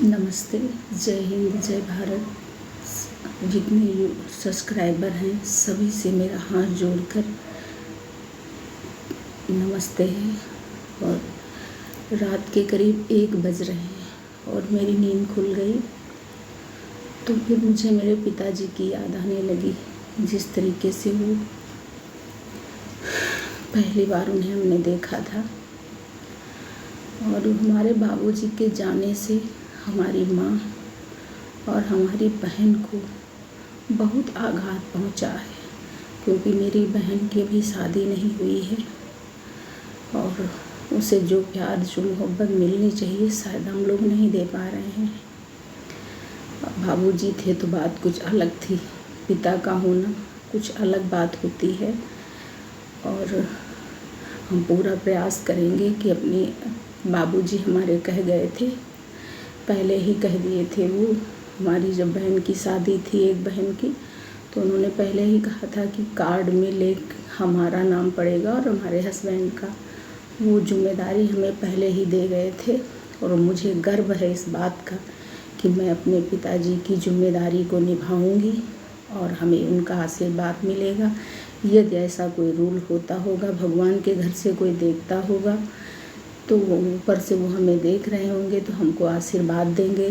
नमस्ते, जय हिंद, जय भारत। जितने सब्सक्राइबर हैं सभी से मेरा हाथ जोड़कर नमस्ते है। और रात के करीब 1 बज रहे हैं और मेरी नींद खुल गई तो फिर मुझे मेरे पिताजी की याद आने लगी। जिस तरीके से वो पहली बार उन्हें हमने देखा था और हमारे बाबूजी के जाने से हमारी माँ और हमारी बहन को बहुत आघात पहुँचा है, क्योंकि मेरी बहन की भी शादी नहीं हुई है और उसे जो प्यार जो मोहब्बत मिलनी चाहिए शायद हम लोग नहीं दे पा रहे हैं। बाबूजी थे तो बात कुछ अलग थी, पिता का होना कुछ अलग बात होती है। और हम पूरा प्रयास करेंगे कि अपने बाबूजी हमारे कह गए थे, पहले ही कह दिए थे। वो हमारी जब बहन की शादी थी, एक बहन की, तो उन्होंने पहले ही कहा था कि कार्ड में हमारा नाम पड़ेगा और हमारे हस्बैंड का। वो जिम्मेदारी हमें पहले ही दे गए थे और मुझे गर्व है इस बात का कि मैं अपने पिताजी की जिम्मेदारी को निभाऊंगी और हमें उनका आशीर्वाद मिलेगा। यदि ऐसा कोई रूल होता होगा, भगवान के घर से कोई देखता होगा, तो वो ऊपर से वो हमें देख रहे होंगे तो हमको आशीर्वाद देंगे।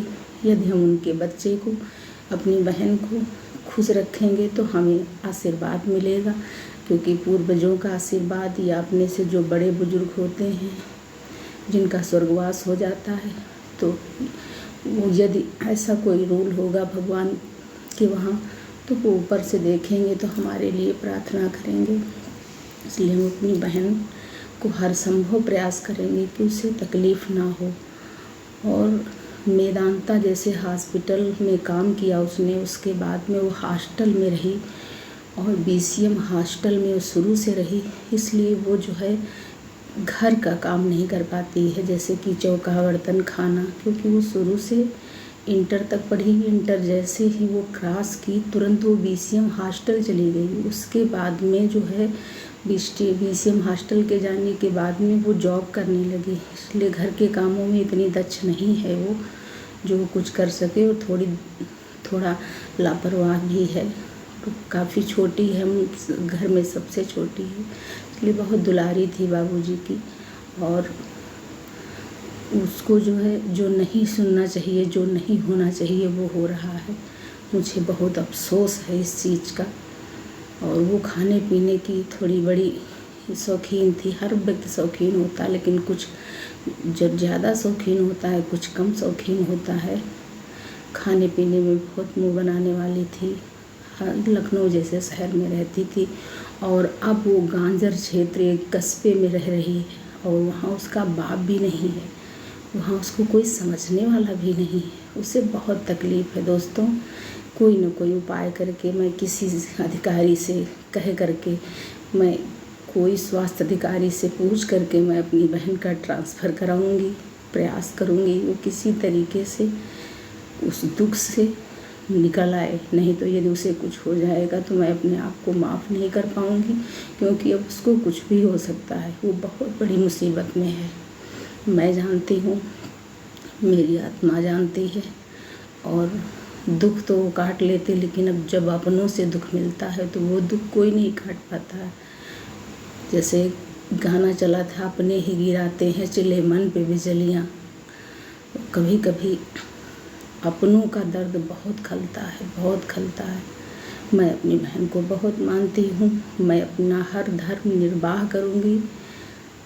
यदि हम उनके बच्चे को, अपनी बहन को खुश रखेंगे तो हमें आशीर्वाद मिलेगा, क्योंकि पूर्वजों का आशीर्वाद या अपने से जो बड़े बुजुर्ग होते हैं जिनका स्वर्गवास हो जाता है, तो वो यदि ऐसा कोई रूल होगा भगवान के वहाँ, तो वो ऊपर से देखेंगे तो हमारे लिए प्रार्थना करेंगे। इसलिए हम अपनी बहन को हर संभव प्रयास करेंगे कि उसे तकलीफ़ ना हो। और मेदांता जैसे हॉस्पिटल में काम किया उसने, उसके बाद में वो हॉस्टल में रही और BCM हॉस्टल में वो शुरू से रही, इसलिए वो जो है घर का काम नहीं कर पाती है, जैसे कि चौका बर्तन खाना, क्योंकि वो शुरू से इंटर तक पढ़ी। इंटर जैसे ही वो क्रॉस की तुरंत वो BCM हॉस्टल चली गई। उसके बाद में जो है BCM हॉस्टल के जाने के बाद में वो जॉब करने लगी, इसलिए घर के कामों में इतनी दक्ष नहीं है वो जो कुछ कर सके। और थोड़ा लापरवाह भी है, तो काफ़ी छोटी है, हम घर में सबसे छोटी है, इसलिए बहुत दुलारी थी बाबूजी की। और उसको जो है जो नहीं सुनना चाहिए, जो नहीं होना चाहिए वो हो रहा है। मुझे बहुत अफसोस है इस चीज़ का। और वो खाने पीने की थोड़ी बड़ी शौकीन थी, हर व्यक्ति शौकीन होता है, लेकिन कुछ जब ज़्यादा शौकीन होता है, कुछ कम शौकीन होता है। खाने पीने में बहुत मुँह बनाने वाली थी। लखनऊ जैसे शहर में रहती थी और अब वो गांजर क्षेत्र एक कस्बे में रह रही है और वहाँ उसका बाप भी नहीं है, वहाँ उसको कोई समझने वाला भी नहीं है। उसे बहुत तकलीफ़ है दोस्तों। कोई ना कोई उपाय करके मैं किसी अधिकारी से कह करके, मैं कोई स्वास्थ्य अधिकारी से पूछ करके मैं अपनी बहन का ट्रांसफ़र कराऊंगी, प्रयास करूंगी वो किसी तरीके से उस दुख से निकल आए। नहीं तो यदि उसे कुछ हो जाएगा तो मैं अपने आप को माफ़ नहीं कर पाऊंगी, क्योंकि अब उसको कुछ भी हो सकता है। वो बहुत बड़ी मुसीबत में है, मैं जानती हूँ, मेरी आत्मा जानती है। और दुख तो वो काट लेते, लेकिन अब जब अपनों से दुख मिलता है तो वो दुख कोई नहीं काट पाता है। जैसे गाना चला था, अपने ही गिराते हैं चिल्ले मन पे बिजलियाँ। कभी कभी अपनों का दर्द बहुत खलता है, बहुत खलता है। मैं अपनी बहन को बहुत मानती हूँ, मैं अपना हर धर्म निर्वाह करूँगी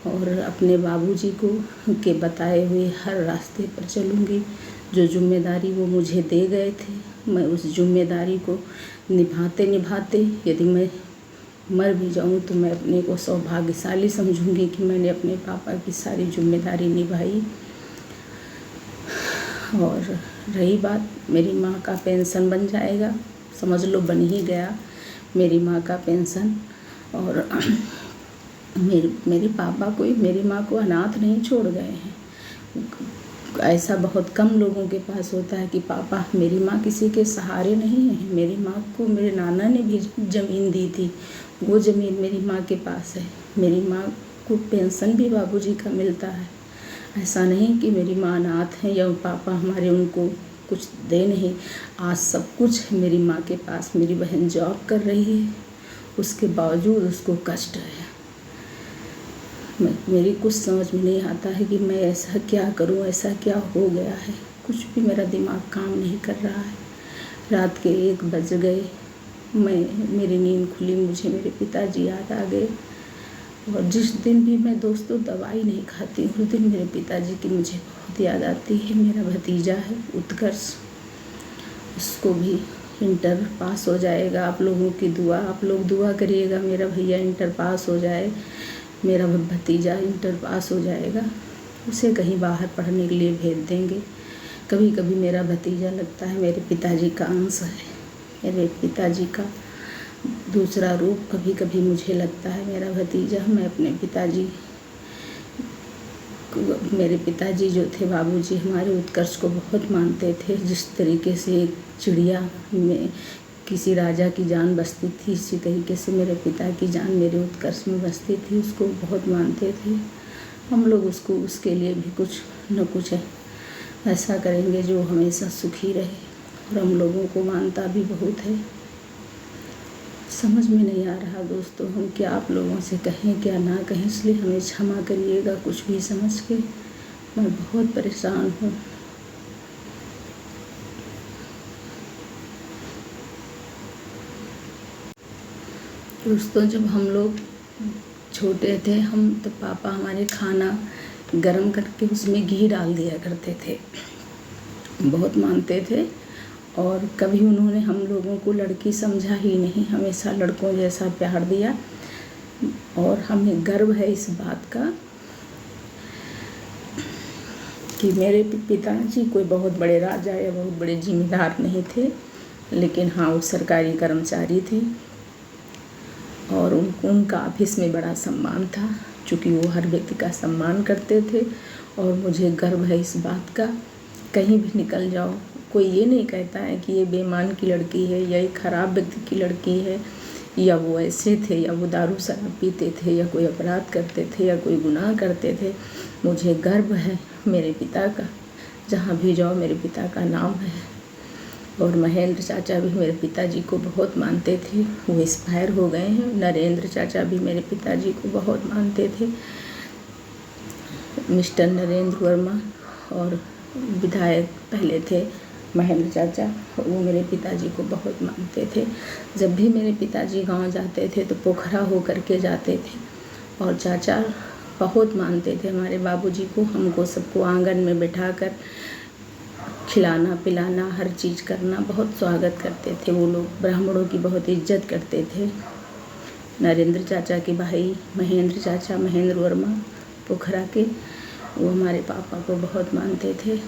और अपने बाबूजी को के बताए हुए हर रास्ते पर चलूँगी। जो जिम्मेदारी वो मुझे दे गए थे, मैं उस जिम्मेदारी को निभाते निभाते यदि मैं मर भी जाऊँ तो मैं अपने को सौभाग्यशाली समझूंगी कि मैंने अपने पापा की सारी जिम्मेदारी निभाई। और रही बात, मेरी माँ का पेंशन बन जाएगा, समझ लो बन ही गया मेरी माँ का पेंशन। और मेरे पापा मेरी माँ को अनाथ नहीं छोड़ गए हैं। ऐसा बहुत कम लोगों के पास होता है कि पापा, मेरी माँ किसी के सहारे नहीं है। मेरी माँ को मेरे नाना ने भी ज़मीन दी थी, वो ज़मीन मेरी माँ के पास है। मेरी माँ को पेंशन भी बाबूजी का मिलता है। ऐसा नहीं कि मेरी माँ अनाथ है या पापा हमारे उनको कुछ दे नहीं। आज सब कुछ है मेरी माँ के पास। मेरी बहन जॉब कर रही है, उसके बावजूद उसको कष्ट है। मेरी कुछ समझ में नहीं आता है कि मैं ऐसा क्या करूं, ऐसा क्या हो गया है। कुछ भी मेरा दिमाग काम नहीं कर रहा है। रात के 1 बज गए, मेरी नींद खुली, मुझे मेरे पिताजी याद आ गए। और जिस दिन भी मैं दोस्तों दवाई नहीं खाती, उस दिन मेरे पिताजी की मुझे बहुत याद आती है। मेरा भतीजा है उत्कर्ष, उसको भी इंटर पास हो जाएगा। आप लोगों की दुआ, आप लोग दुआ करिएगा मेरा भैया इंटर पास हो जाए, मेरा भतीजा इंटर पास हो जाएगा, उसे कहीं बाहर पढ़ने के लिए भेज देंगे। कभी कभी मेरा भतीजा लगता है मेरे पिताजी का अंश है, मेरे पिताजी का दूसरा रूप कभी कभी मुझे लगता है मेरा भतीजा। मैं अपने पिताजी, मेरे पिताजी जो थे बाबूजी हमारे, उत्कर्ष को बहुत मानते थे। जिस तरीके से एक चिड़िया में किसी राजा की जान बसती थी, इसी तरीके से मेरे पिता की जान मेरे उत्कर्ष में बसती थी। उसको बहुत मानते थे। हम लोग उसके लिए भी कुछ न कुछ ऐसा करेंगे जो हमेशा सुखी रहे, और हम लोगों को मानता भी बहुत है। समझ में नहीं आ रहा दोस्तों, हम क्या आप लोगों से कहें क्या ना कहें, इसलिए हमें क्षमा करिएगा कुछ भी समझ के। मैं बहुत परेशान हूँ। दोस्तों जब हम लोग छोटे थे, हम तो पापा हमारे खाना गरम करके उसमें घी डाल दिया करते थे, बहुत मानते थे। और कभी उन्होंने हम लोगों को लड़की समझा ही नहीं, हमेशा लड़कों जैसा प्यार दिया। और हमें गर्व है इस बात का कि मेरे पिताजी कोई बहुत बड़े राजा या बहुत बड़े जिम्मेदार नहीं थे, लेकिन हाँ वो सरकारी कर्मचारी थे और उनका ऑफिस में बड़ा सम्मान था, चूँकि वो हर व्यक्ति का सम्मान करते थे। और मुझे गर्व है इस बात का। कहीं भी निकल जाओ, कोई ये नहीं कहता है कि ये बेईमान की लड़की है या ये खराब व्यक्ति की लड़की है, या वो ऐसे थे या वो दारू शराब पीते थे या कोई अपराध करते थे या कोई गुनाह करते थे। मुझे गर्व है मेरे पिता का, जहाँ भी जाओ मेरे पिता का नाम है। और महेंद्र चाचा भी मेरे पिताजी को बहुत मानते थे, वो एक्सपायर हो गए हैं। नरेंद्र चाचा भी मेरे पिताजी को बहुत मानते थे। मिस्टर नरेंद्र वर्मा और विधायक पहले थे महेंद्र चाचा, वो मेरे पिताजी को बहुत मानते थे। जब भी मेरे पिताजी गांव जाते थे तो पोखरा हो करके जाते थे, और चाचा बहुत मानते थे हमारे बाबूजी को। हमको सबको आंगन में बिठाकर खिलाना पिलाना, हर चीज़ करना, बहुत स्वागत करते थे। वो लोग ब्राह्मणों की बहुत इज्जत करते थे। नरेंद्र चाचा के भाई महेंद्र चाचा, महेंद्र वर्मा पोखरा के, वो हमारे पापा को बहुत मानते थे।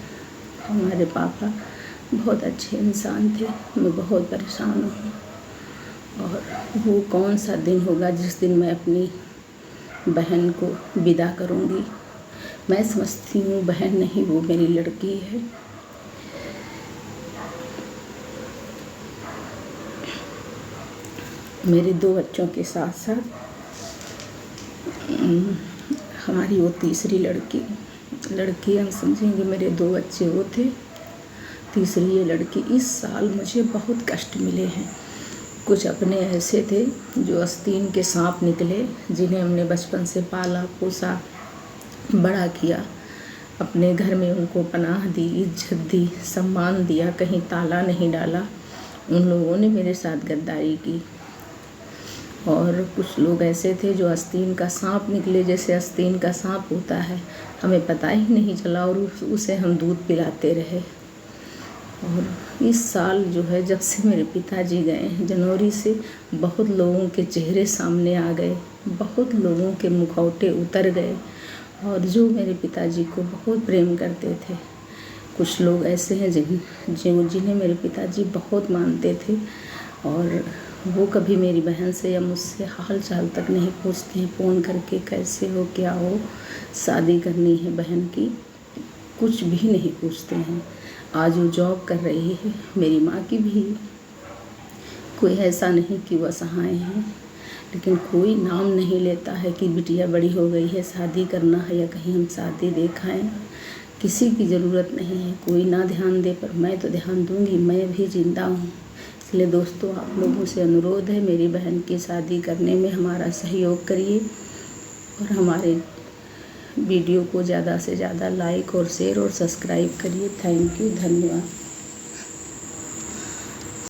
हमारे पापा बहुत अच्छे इंसान थे। मैं बहुत परेशान हूँ। और वो कौन सा दिन होगा जिस दिन मैं अपनी बहन को विदा करूँगी। मैं समझती हूँ बहन नहीं, वो मेरी लड़की है। मेरे 2 बच्चों के साथ साथ हमारी वो तीसरी लड़की हम समझेंगे, मेरे 2 बच्चे वो थे, तीसरी ये लड़की। इस साल मुझे बहुत कष्ट मिले हैं। कुछ अपने ऐसे थे जो आस्तीन के सांप निकले, जिन्हें हमने बचपन से पाला पोसा बड़ा किया, अपने घर में उनको पनाह दी, इज्जत दी, सम्मान दिया, कहीं ताला नहीं डाला। उन लोगों ने मेरे साथ गद्दारी की। और कुछ लोग ऐसे थे जो आस्तीन का सांप निकले, जैसे आस्तीन का सांप होता है, हमें पता ही नहीं चला और उसे हम दूध पिलाते रहे। और इस साल जो है, जब से मेरे पिताजी गए हैं जनवरी से, बहुत लोगों के चेहरे सामने आ गए, बहुत लोगों के मुखौटे उतर गए, और जो मेरे पिताजी को बहुत प्रेम करते थे। कुछ लोग ऐसे हैं जिन्हें मेरे पिताजी बहुत मानते थे, और वो कभी मेरी बहन से या मुझसे हाल चाल तक नहीं पूछते हैं फ़ोन करके, कैसे हो, क्या हो, शादी करनी है बहन की, कुछ भी नहीं पूछते हैं। आज वो जॉब कर रही है, मेरी माँ की भी कोई ऐसा नहीं कि वो असहाय हैं। लेकिन कोई नाम नहीं लेता है कि बिटिया बड़ी हो गई है, शादी करना है या कहीं हम शादी दिखाएं। किसी की ज़रूरत नहीं है, कोई ना ध्यान दे, पर मैं तो ध्यान दूंगी, मैं भी जिंदा हूँ। इसलिए दोस्तों, आप लोगों से अनुरोध है, मेरी बहन की शादी करने में हमारा सहयोग करिए और हमारे वीडियो को ज़्यादा से ज़्यादा लाइक और शेयर और सब्सक्राइब करिए। थैंक यू, धन्यवाद।